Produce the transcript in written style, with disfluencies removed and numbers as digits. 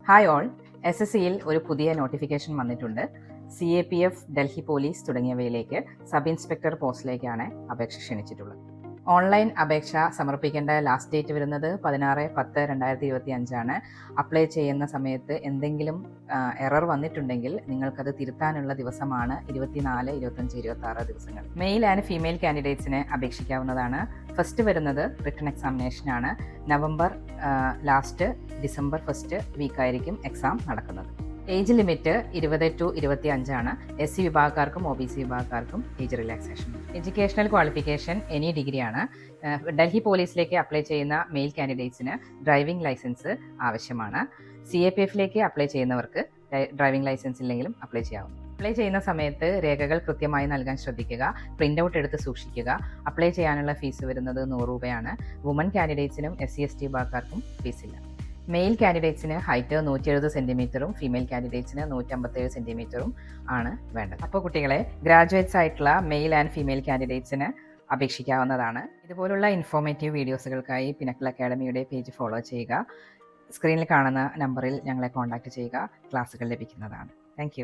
Hi all, SSCയിൽ ഒരു പുതിയ notification വന്നിട്ടുണ്ട്. CAPF, ഡൽഹി പോലീസ് തുടങ്ങിയവയിലേക്ക് സബ് ഇൻസ്പെക്ടർ പോസ്റ്റിലേക്കാണ് അപേക്ഷ ക്ഷണിച്ചിട്ടുള്ളത്. ഓൺലൈൻ അപേക്ഷ സമർപ്പിക്കേണ്ട ലാസ്റ്റ് ഡേറ്റ് വരുന്നത് 16/10/2025 അപ്ലൈ ചെയ്യുന്ന സമയത്ത് എന്തെങ്കിലും എറർ വന്നിട്ടുണ്ടെങ്കിൽ നിങ്ങൾക്കത് തിരുത്താനുള്ള ദിവസമാണ് 24, 25, 26 ദിവസങ്ങൾ. മെയിൽ ആൻഡ് ഫീമെയിൽ കാൻഡിഡേറ്റ്സിന് അപേക്ഷിക്കാവുന്നതാണ്. ഫസ്റ്റ് വരുന്നത് റിട്ടൺ എക്സാമിനേഷനാണ്. നവംബർ ലാസ്റ്റ്, ഡിസംബർ ഫസ്റ്റ് വീക്കായിരിക്കും എക്സാം നടക്കുന്നത്. ഏജ് ലിമിറ്റ് 20 to 25 SC വിഭാഗക്കാർക്കും OBC വിഭാഗക്കാർക്കും age relaxation. Educational qualification any ഡിഗ്രിയാണ്. ഡൽഹി പോലീസിലേക്ക് അപ്ലൈ ചെയ്യുന്ന മെയിൽ കാൻഡിഡേറ്റ്സിന് ഡ്രൈവിംഗ് ലൈസൻസ് ആവശ്യമാണ്. CAPFലേക്ക് അപ്ലൈ ചെയ്യുന്നവർക്ക് ഡ്രൈവിംഗ് ലൈസൻസ് ഇല്ലെങ്കിലും അപ്ലൈ ചെയ്യാവും. അപ്ലൈ ചെയ്യുന്ന സമയത്ത് രേഖകൾ കൃത്യമായി നൽകാൻ ശ്രദ്ധിക്കുക. പ്രിൻ്റ് ഔട്ട് എടുത്ത് സൂക്ഷിക്കുക. അപ്ലൈ ചെയ്യാനുള്ള ഫീസ് വരുന്നത് 100 രൂപയാണ്. വുമൺ കാൻഡിഡേറ്റ്സിനും SC ST വിഭാഗക്കാർക്കും ഫീസില്ല. മെയിൽ കാൻഡിഡേറ്റ്സിന് ഹൈറ്റ് 170 സെൻറ്റിമീറ്ററും ഫീമെയിൽ കാൻഡിഡേറ്റ്സിന് 157 സെൻറ്റിമീറ്ററും ആണ് വേണ്ടത്. അപ്പോൾ കുട്ടികളെ, ഗ്രാജുവേറ്റ്സ് ആയിട്ടുള്ള മെയിൽ ആൻഡ് ഫീമെയിൽ കാൻഡിഡേറ്റ്സിന് അപേക്ഷിക്കാവുന്നതാണ്. ഇതുപോലുള്ള ഇൻഫോർമേറ്റീവ് വീഡിയോസുകൾക്കായി പിനക്കിൾ അക്കാഡമിയുടെ പേജ് ഫോളോ ചെയ്യുക. സ്ക്രീനിൽ കാണുന്ന നമ്പറിൽ ഞങ്ങളെ കോൺടാക്റ്റ് ചെയ്യുക. ക്ലാസ്സുകൾ ലഭിക്കുന്നതാണ്. താങ്ക്